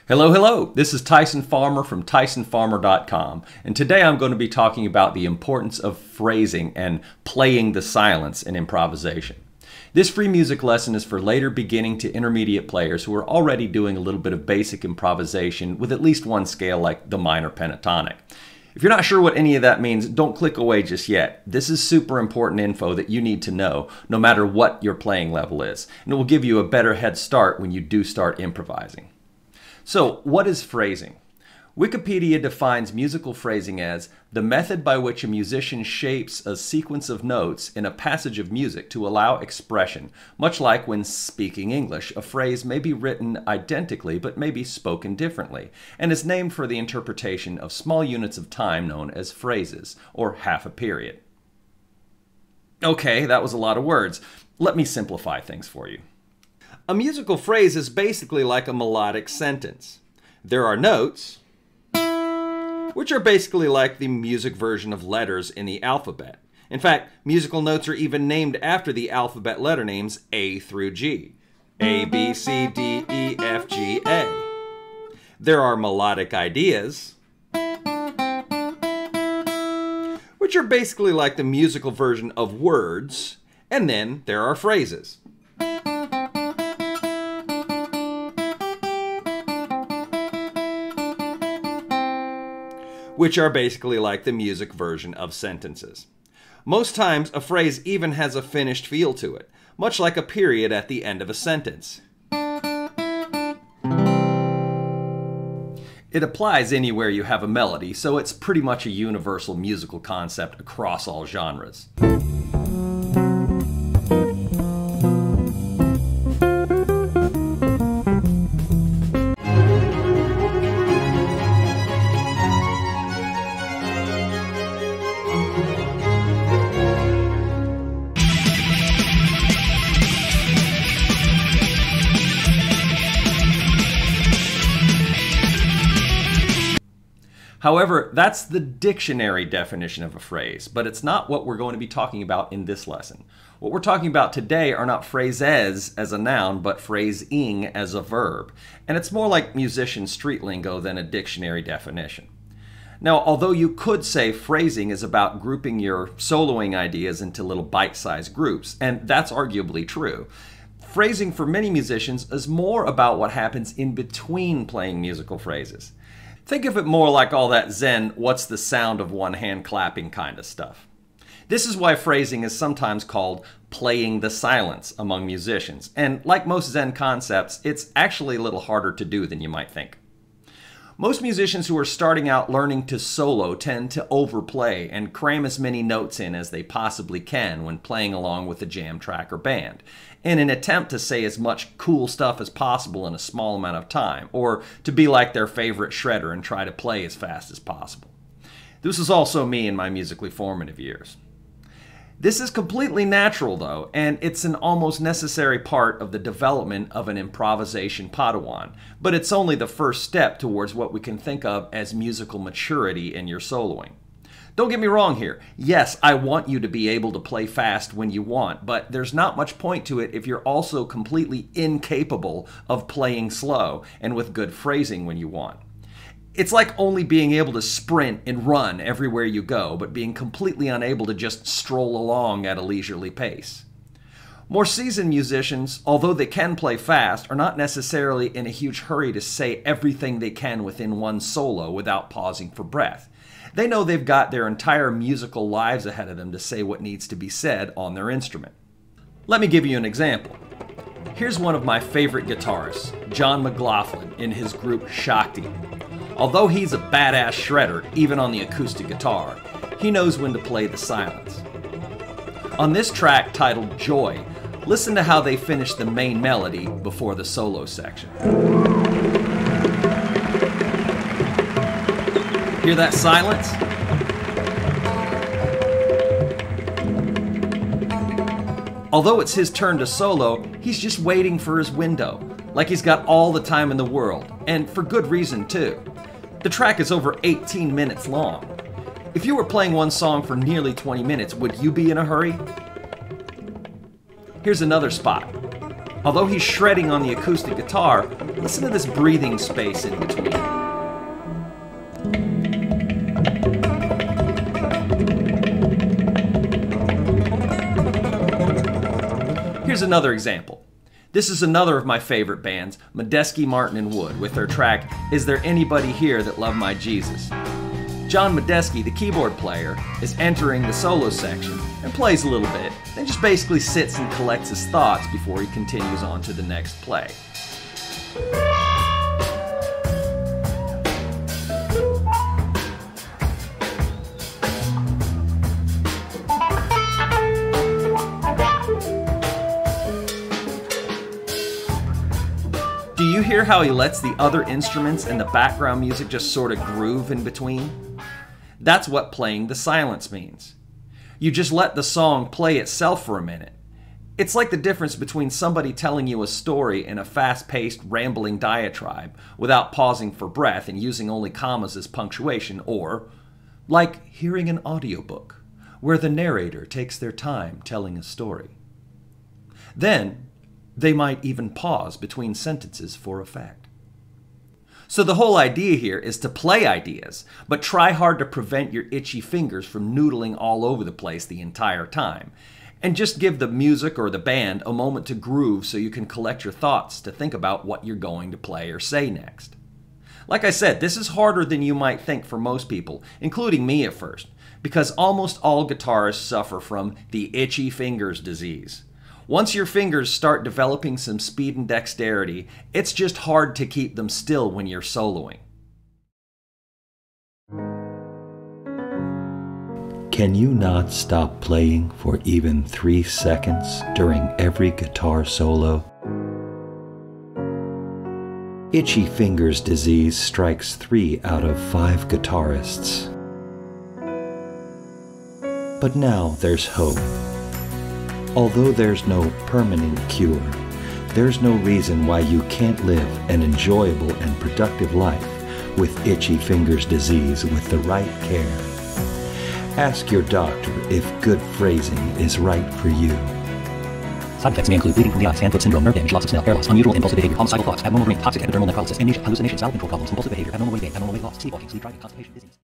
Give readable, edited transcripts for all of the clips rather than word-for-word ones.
Hello, hello. This is Tyson Farmer from TysonFarmer.com, and today I'm going to be talking about the importance of phrasing and playing the silence in improvisation. This free music lesson is for later beginning to intermediate players who are already doing a little bit of basic improvisation with at least one scale like the minor pentatonic. If you're not sure what any of that means, don't click away just yet. This is super important info that you need to know no matter what your playing level is, and it will give you a better head start when you do start improvising. So, what is phrasing? Wikipedia defines musical phrasing as the method by which a musician shapes a sequence of notes in a passage of music to allow expression, much like when speaking English. A phrase may be written identically but may be spoken differently, and is named for the interpretation of small units of time known as phrases, or half a period. Okay, that was a lot of words. Let me simplify things for you. A musical phrase is basically like a melodic sentence. There are notes, which are basically like the music version of letters in the alphabet. In fact, musical notes are even named after the alphabet letter names A through G. A, B, C, D, E, F, G, A. There are melodic ideas, which are basically like the musical version of words, and then there are phrases, which are basically like the music version of sentences. Most times, a phrase even has a finished feel to it, much like a period at the end of a sentence. It applies anywhere you have a melody, so it's pretty much a universal musical concept across all genres. However, that's the dictionary definition of a phrase, but it's not what we're going to be talking about in this lesson. What we're talking about today are not phrases as a noun, but phrasing as a verb. And it's more like musician street lingo than a dictionary definition. Now, although you could say phrasing is about grouping your soloing ideas into little bite-sized groups, and that's arguably true, phrasing for many musicians is more about what happens in between playing musical phrases. Think of it more like all that Zen, what's the sound of one hand clapping kind of stuff. This is why phrasing is sometimes called playing the silence among musicians. And like most Zen concepts, it's actually a little harder to do than you might think. Most musicians who are starting out learning to solo tend to overplay and cram as many notes in as they possibly can when playing along with a jam track or band, in an attempt to say as much cool stuff as possible in a small amount of time, or to be like their favorite shredder and try to play as fast as possible. This was also me in my musically formative years. This is completely natural though, and it's an almost necessary part of the development of an improvisation Padawan, but it's only the first step towards what we can think of as musical maturity in your soloing. Don't get me wrong here. Yes, I want you to be able to play fast when you want, but there's not much point to it if you're also completely incapable of playing slow and with good phrasing when you want. It's like only being able to sprint and run everywhere you go, but being completely unable to just stroll along at a leisurely pace. More seasoned musicians, although they can play fast, are not necessarily in a huge hurry to say everything they can within one solo without pausing for breath. They know they've got their entire musical lives ahead of them to say what needs to be said on their instrument. Let me give you an example. Here's one of my favorite guitarists, John McLaughlin, in his group Shakti. Although he's a badass shredder, even on the acoustic guitar, he knows when to play the silence. On this track titled Joy, listen to how they finish the main melody before the solo section. Hear that silence? Although it's his turn to solo, he's just waiting for his window, like he's got all the time in the world, and for good reason too. The track is over 18 minutes long. If you were playing one song for nearly 20 minutes, would you be in a hurry? Here's another spot. Although he's shredding on the acoustic guitar, listen to this breathing space in between. Here's another example. This is another of my favorite bands, Medeski, Martin, and Wood, with their track, Is There Anybody Here That Loved My Jesus? John Medeski, the keyboard player, is entering the solo section and plays a little bit, then just basically sits and collects his thoughts before he continues on to the next play. Do you hear how he lets the other instruments and the background music just sort of groove in between? That's what playing the silence means. You just let the song play itself for a minute. It's like the difference between somebody telling you a story in a fast-paced, rambling diatribe without pausing for breath and using only commas as punctuation, or like hearing an audiobook where the narrator takes their time telling a story. Then, they might even pause between sentences for effect. So the whole idea here is to play ideas, but try hard to prevent your itchy fingers from noodling all over the place the entire time. And just give the music or the band a moment to groove so you can collect your thoughts to think about what you're going to play or say next. Like I said, this is harder than you might think for most people, including me at first, because almost all guitarists suffer from the itchy fingers disease. Once your fingers start developing some speed and dexterity, it's just hard to keep them still when you're soloing. Can you not stop playing for even 3 seconds during every guitar solo? Itchy fingers disease strikes 3 out of 5 guitarists. But now there's hope. Although there's no permanent cure, there's no reason why you can't live an enjoyable and productive life with itchy fingers disease with the right care. Ask your doctor if good phrasing is right for you. Side effects may include bleeding from the eyes, hand-foot syndrome, nerve damage, loss of smell, hair loss, unusual impulsive behavior, homicidal thoughts, abnormal brain, toxic epidermal necrosis, amnesia, hallucinations, bowel control problems, impulsive behavior, abnormal weight gain, abnormal weight loss, sleepwalking, sleep driving, constipation, dizziness.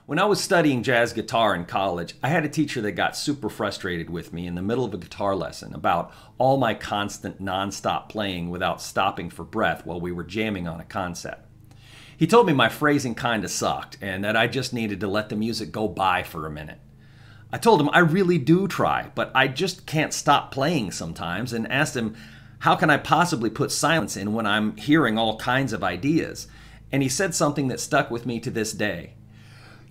When I was studying jazz guitar in college, I had a teacher that got super frustrated with me in the middle of a guitar lesson about all my constant non-stop playing without stopping for breath while we were jamming on a concept. He told me my phrasing kinda sucked and that I just needed to let the music go by for a minute. I told him I really do try, but I just can't stop playing sometimes, and asked him, how can I possibly put silence in when I'm hearing all kinds of ideas? And he said something that stuck with me to this day.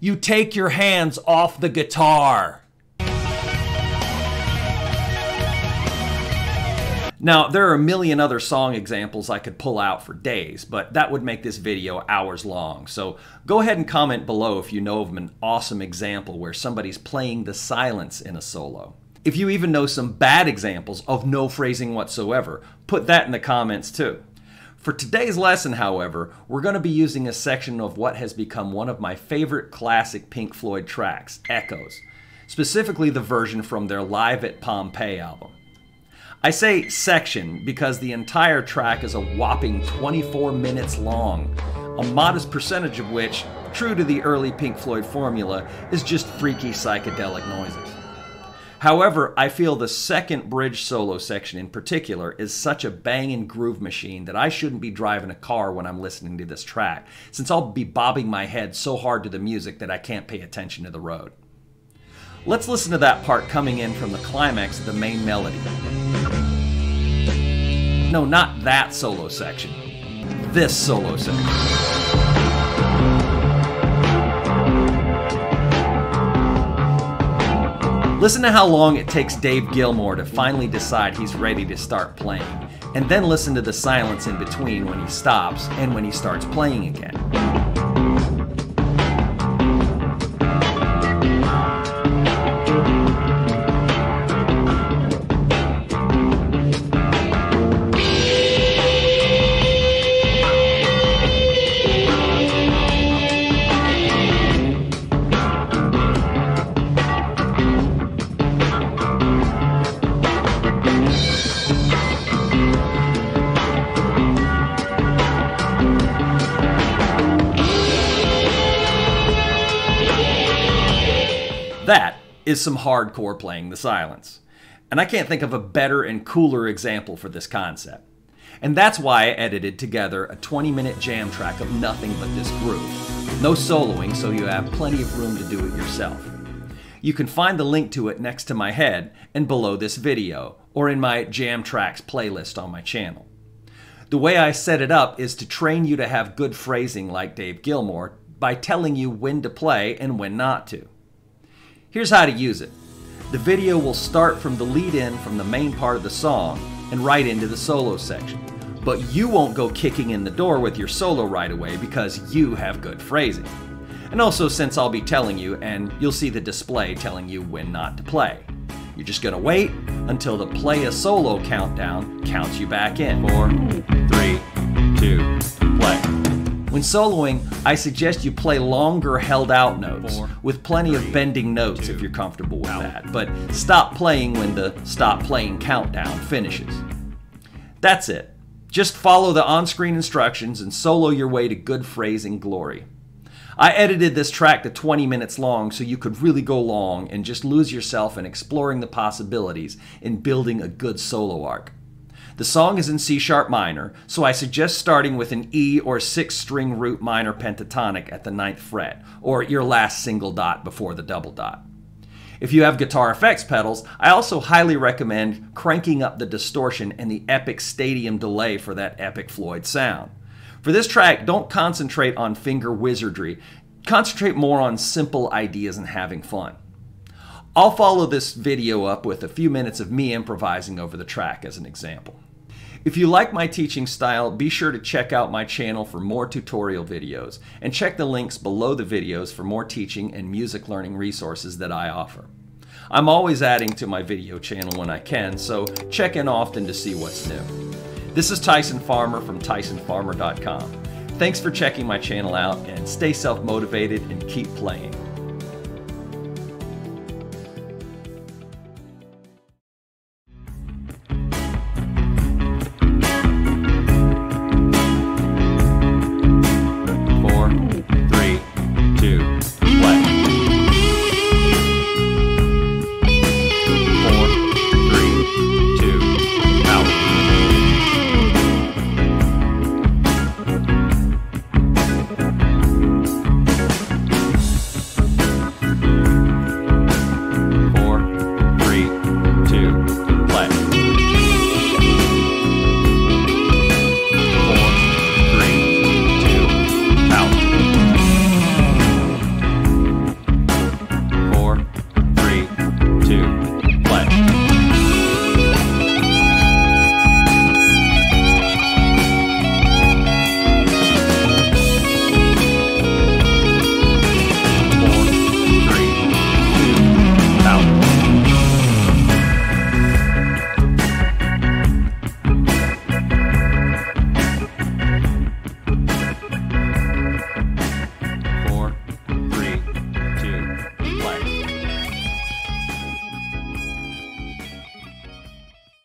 You take your hands off the guitar. Now, there are a million other song examples I could pull out for days, but that would make this video hours long. So go ahead and comment below if you know of an awesome example where somebody's playing the silence in a solo. If you even know some bad examples of no phrasing whatsoever, put that in the comments too. For today's lesson, however, we're going to be using a section of what has become one of my favorite classic Pink Floyd tracks, Echoes, specifically the version from their Live at Pompeii album. I say section because the entire track is a whopping 24 minutes long, a modest percentage of which, true to the early Pink Floyd formula, is just freaky psychedelic noises. However, I feel the second bridge solo section in particular is such a banging groove machine that I shouldn't be driving a car when I'm listening to this track, since I'll be bobbing my head so hard to the music that I can't pay attention to the road. Let's listen to that part coming in from the climax of the main melody. No, not that solo section. This solo section. Listen to how long it takes Dave Gilmour to finally decide he's ready to start playing, and then listen to the silence in between when he stops and when he starts playing again. is some hardcore playing the silence. And I can't think of a better and cooler example for this concept. And that's why I edited together a 20-minute jam track of nothing but this groove. No soloing, so you have plenty of room to do it yourself. You can find the link to it next to my head and below this video, or in my Jam Tracks playlist on my channel. The way I set it up is to train you to have good phrasing like Dave Gilmour by telling you when to play and when not to. Here's how to use it. The video will start from the lead-in from the main part of the song and right into the solo section. But you won't go kicking in the door with your solo right away because you have good phrasing. And also since I'll be telling you, and you'll see the display telling you when not to play. You're just gonna wait until the play a solo countdown counts you back in. 4, 3, 2, play. When soloing, I suggest you play longer held out notes with plenty of bending notes if you're comfortable with that, but stop playing when the stop playing countdown finishes. That's it. Just follow the on-screen instructions and solo your way to good phrasing glory. I edited this track to 20 minutes long so you could really go long and just lose yourself in exploring the possibilities in building a good solo arc. The song is in C# minor, so I suggest starting with an E or 6-string root minor pentatonic at the 9th fret, or your last single dot before the double dot. If you have guitar effects pedals, I also highly recommend cranking up the distortion and the epic stadium delay for that epic Floyd sound. For this track, don't concentrate on finger wizardry. Concentrate more on simple ideas and having fun. I'll follow this video up with a few minutes of me improvising over the track as an example. If you like my teaching style, be sure to check out my channel for more tutorial videos, and check the links below the videos for more teaching and music learning resources that I offer. I'm always adding to my video channel when I can, so check in often to see what's new. This is Tyson Farmer from TysonFarmer.com. Thanks for checking my channel out, and stay self-motivated and keep playing.